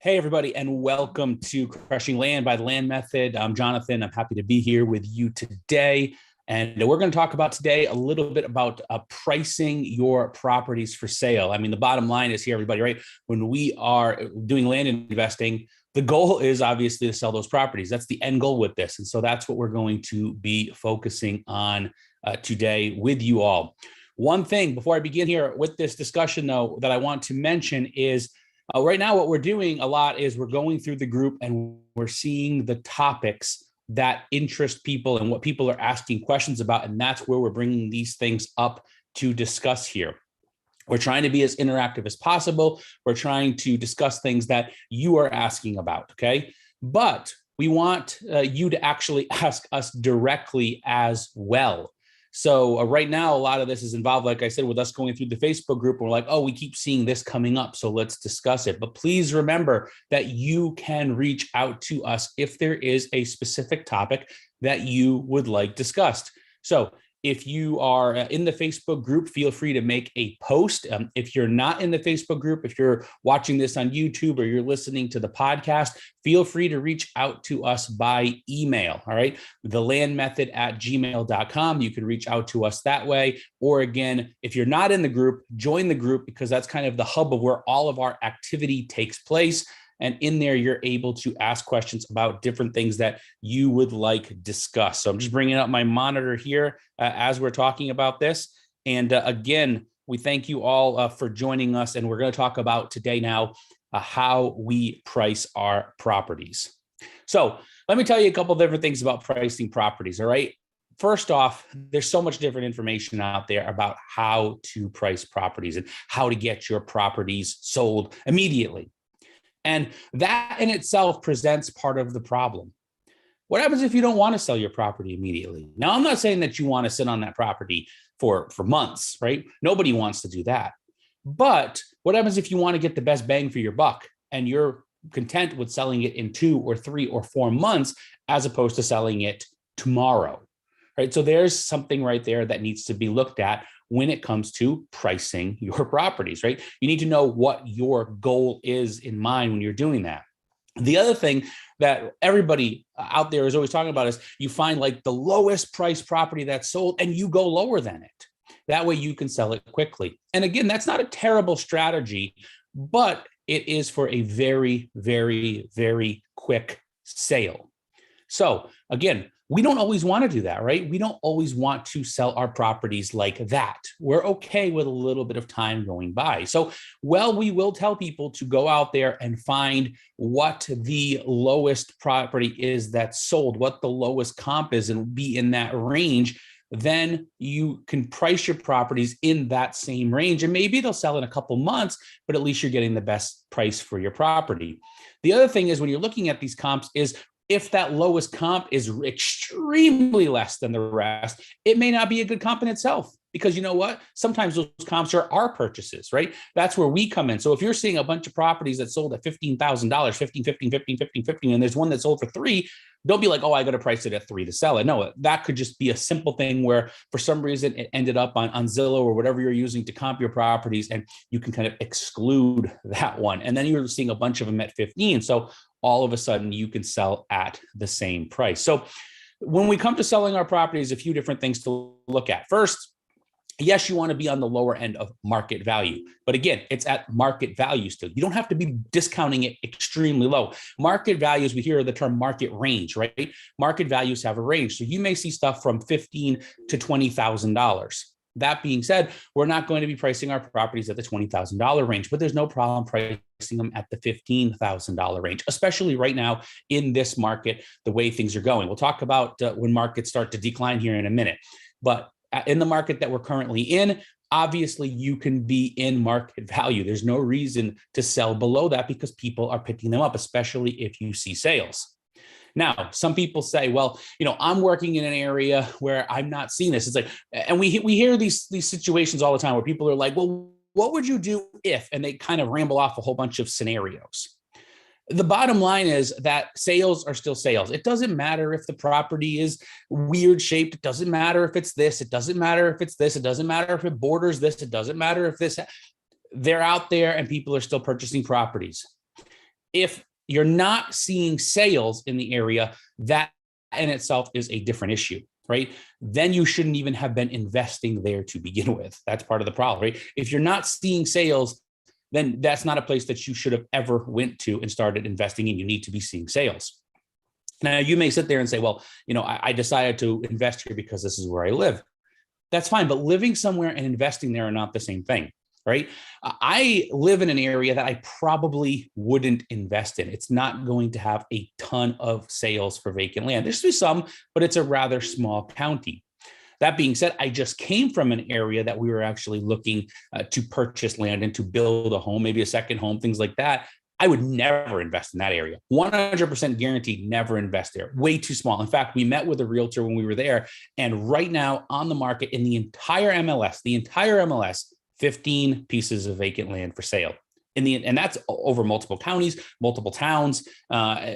Hey, everybody, and welcome to Crushing Land by the Land Method. I'm Jonathan. I'm happy to be here with you today. And we're going to talk about today a little bit about pricing your properties for sale. I mean, the bottom line is here, everybody, right? When we are doing land investing, the goal is obviously to sell those properties. That's the end goal with this. And so that's what we're going to be focusing on today with you all. One thing before I begin here with this discussion, though, that I want to mention is right now, what we're doing a lot is we're going through the group and we're seeing the topics that interest people and what people are asking questions about. And that's where we're bringing these things up to discuss here. We're trying to be as interactive as possible. We're trying to discuss things that you are asking about, okay? But we want you to actually ask us directly as well. So right now, a lot of this is involved, like I said, with us going through the Facebook group. We're like, oh, we keep seeing this coming up, so let's discuss it. But please remember that you can reach out to us if there is a specific topic that you would like discussed. So if you are in the Facebook group, feel free to make a post. If you're not in the Facebook group, if you're watching this on YouTube or you're listening to the podcast, feel free to reach out to us by email. All right. thelandmethod@gmail.com. You can reach out to us that way. Or again, if you're not in the group, join the group because that's kind of the hub of where all of our activity takes place. And in there, you're able to ask questions about different things that you would like discussed. So I'm just bringing up my monitor here as we're talking about this. And again, we thank you all for joining us. And we're going to talk about today now how we price our properties. So let me tell you a couple of different things about pricing properties. All right. First off, there's so much different information out there about how to price properties and how to get your properties sold immediately. And that in itself presents part of the problem. What happens if you don't want to sell your property immediately? Now, I'm not saying that you want to sit on that property for months, right? Nobody wants to do that. But what happens if you want to get the best bang for your buck and you're content with selling it in 2 or 3 or 4 months as opposed to selling it tomorrow, right? So there's something right there that needs to be looked at when it comes to pricing your properties, right? You need to know what your goal is in mind when you're doing that. The other thing that everybody out there is always talking about is you find like the lowest price property that's sold and you go lower than it. That way you can sell it quickly. And again, that's not a terrible strategy, but it is for a very, very, very quick sale. So again, we don't always want to do that, right? We don't always want to sell our properties like that. We're okay with a little bit of time going by. So, we will tell people to go out there and find what the lowest property is that's sold, what the lowest comp is, and be in that range. Then you can price your properties in that same range. And maybe they'll sell in a couple months, but at least you're getting the best price for your property. The other thing is when you're looking at these comps is if that lowest comp is extremely less than the rest, it may not be a good comp in itself. Because you know what? Sometimes those comps are our purchases, right? That's where we come in. So if you're seeing a bunch of properties that sold at $15,000, 15, 15, 15, 15, 15, and there's one that sold for 3, don't be like, oh, I got to price it at 3 to sell it. No, that could just be a simple thing where for some reason it ended up on Zillow or whatever you're using to comp your properties, and you can kind of exclude that one. And then you're seeing a bunch of them at 15. So all of a sudden you can sell at the same price. So when we come to selling our properties, a few different things to look at. First, yes, you want to be on the lower end of market value. But again, it's at market value still. You don't have to be discounting it extremely low. Market values, we hear the term market range, right? Market values have a range. So you may see stuff from $15,000 to $20,000. That being said, we're not going to be pricing our properties at the $20,000 range, but there's no problem pricing them at the $15,000 range, especially right now in this market, the way things are going. We'll talk about when markets start to decline here in a minute. But in the market that we're currently in, obviously you can be in market value. There's no reason to sell below that because people are picking them up, especially if you see sales. Now, some people say, well, I'm working in an area where I'm not seeing this. It's like, and we hear these situations all the time where people are like, well, what would you do if, and they kind of ramble off a whole bunch of scenarios. The bottom line is that sales are still sales. It doesn't matter if the property is weird shaped. It doesn't matter if it's this. It doesn't matter if it's this. It doesn't matter if it borders this. It doesn't matter if this. They're out there and people are still purchasing properties. If you're not seeing sales in the area, that in itself is a different issue, right? Then you shouldn't even have been investing there to begin with. That's part of the problem, right? If you're not seeing sales, then that's not a place that you should have ever went to and started investing in. You need to be seeing sales. Now, you may sit there and say, well, I decided to invest here because this is where I live. That's fine, but living somewhere and investing there are not the same thing, right? I live in an area that I probably wouldn't invest in. It's not going to have a ton of sales for vacant land. There's be some, but it's a rather small county. That being said, I just came from an area that we were actually looking to purchase land and to build a home, maybe a second home, things like that. I would never invest in that area. 100% guaranteed, never invest there. Way too small. In fact, we met with a realtor when we were there, and right now on the market in the entire MLS, 15 pieces of vacant land for sale. And that's over multiple counties, multiple towns,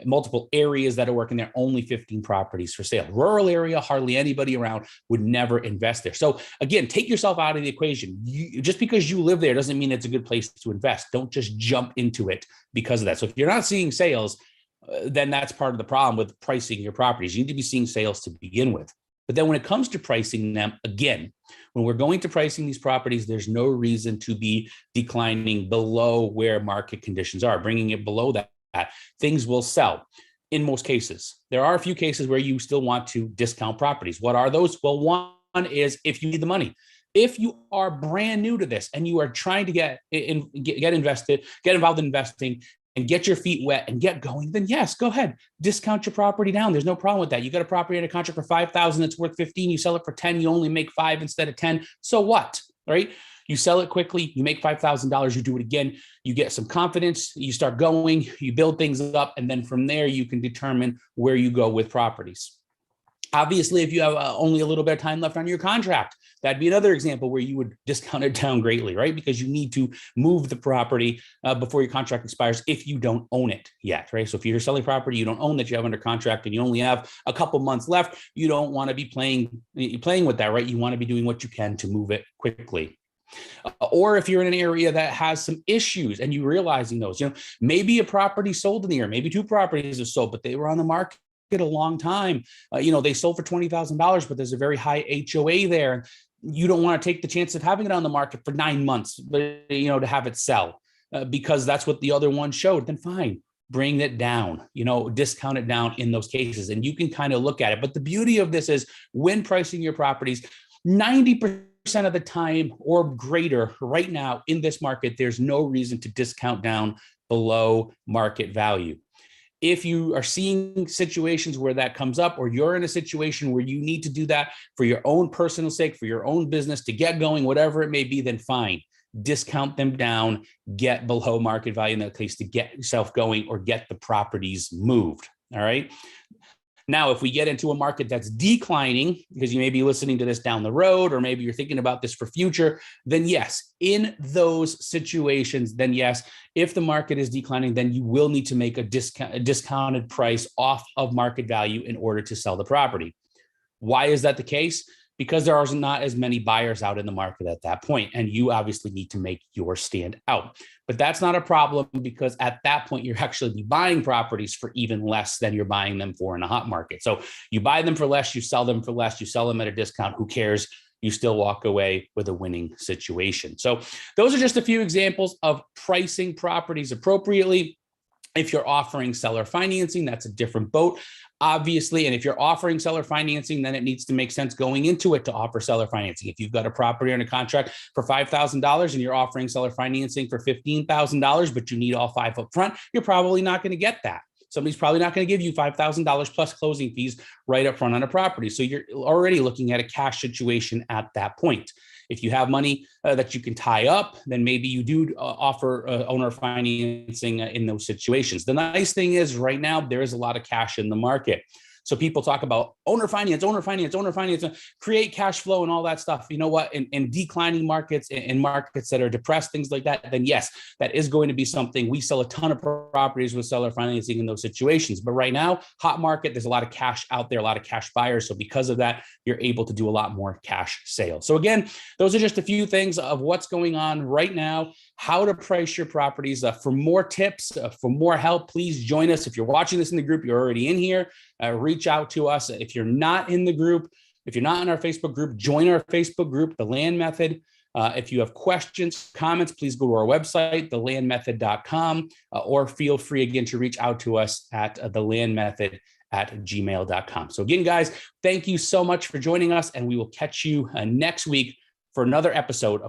multiple areas that are working there, only 15 properties for sale. Rural area, hardly anybody around, would never invest there. So again, take yourself out of the equation. Just because you live there doesn't mean it's a good place to invest. Don't just jump into it because of that. So if you're not seeing sales, then that's part of the problem with pricing your properties. You need to be seeing sales to begin with. But then when it comes to pricing them, again, when we're going to pricing these properties, there's no reason to be declining below where market conditions are. Bringing it below that, things will sell in most cases. There are a few cases where you still want to discount properties. What are those? Well, one is if you need the money. If you are brand new to this and you are trying to get involved in investing, and get your feet wet and get going, then yes, go ahead. Discount your property down. There's no problem with that. You got a property under contract for $5,000, it's worth 15, you sell it for 10, you only make 5 instead of 10. So what, right? You sell it quickly, you make $5,000, you do it again, you get some confidence, you start going, you build things up, and then from there you can determine where you go with properties. Obviously, if you have only a little bit of time left on your contract, that'd be another example where you would discount it down greatly, right? Because you need to move the property before your contract expires if you don't own it yet, right? So if you're selling property you don't own that you have under contract and you only have a couple months left, you don't want to be playing with that, right? You want to be doing what you can to move it quickly. Or if you're in an area that has some issues and you're realizing those, maybe a property sold in the year, maybe 2 properties have sold, but they were on the market a long time. They sold for $20,000, but there's a very high HOA there. You don't want to take the chance of having it on the market for 9 months, but to have it sell because that's what the other one showed. Then fine, bring it down, discount it down in those cases, and you can kind of look at it. But the beauty of this is when pricing your properties, 90% of the time or greater right now in this market, there's no reason to discount down below market value. If you are seeing situations where that comes up, or you're in a situation where you need to do that for your own personal sake, for your own business to get going, whatever it may be, then fine, discount them down, get below market value in that case to get yourself going or get the properties moved. All right. Now, if we get into a market that's declining, because you may be listening to this down the road, or maybe you're thinking about this for future, then yes, in those situations, then yes, if the market is declining, then you will need to make a discounted price off of market value in order to sell the property. Why is that the case? Because there are not as many buyers out in the market at that point, and you obviously need to make your stand out. But that's not a problem because at that point, you're actually be buying properties for even less than you're buying them for in a hot market. So you buy them for less, you sell them for less, you sell them at a discount, who cares? You still walk away with a winning situation. So those are just a few examples of pricing properties appropriately. If you're offering seller financing, that's a different boat, obviously. And if you're offering seller financing, then it needs to make sense going into it to offer seller financing. If you've got a property under contract for $5,000 and you're offering seller financing for $15,000, but you need all 5 up front, you're probably not going to get that. Somebody's probably not going to give you $5,000 plus closing fees right up front on a property. So you're already looking at a cash situation at that point. If you have money that you can tie up, then maybe you do offer owner financing in those situations. The nice thing is right now, there is a lot of cash in the market. So people talk about owner finance, create cash flow and all that stuff. You know what? In declining markets, in markets that are depressed, things like that, then yes, that is going to be something. We sell a ton of properties with seller financing in those situations. But right now, hot market, there's a lot of cash out there, a lot of cash buyers. So because of that, you're able to do a lot more cash sales. So again, those are just a few things of what's going on right now, how to price your properties. For more tips, for more help, please join us. If you're watching this in the group, you're already in here, reach out to us. If you're not in the group, if you're not in our Facebook group, join our Facebook group, The Land Method. If you have questions, comments, please go to our website, thelandmethod.com, or feel free again to reach out to us at thelandmethod@gmail.com. So again, guys, thank you so much for joining us, and we will catch you next week for another episode of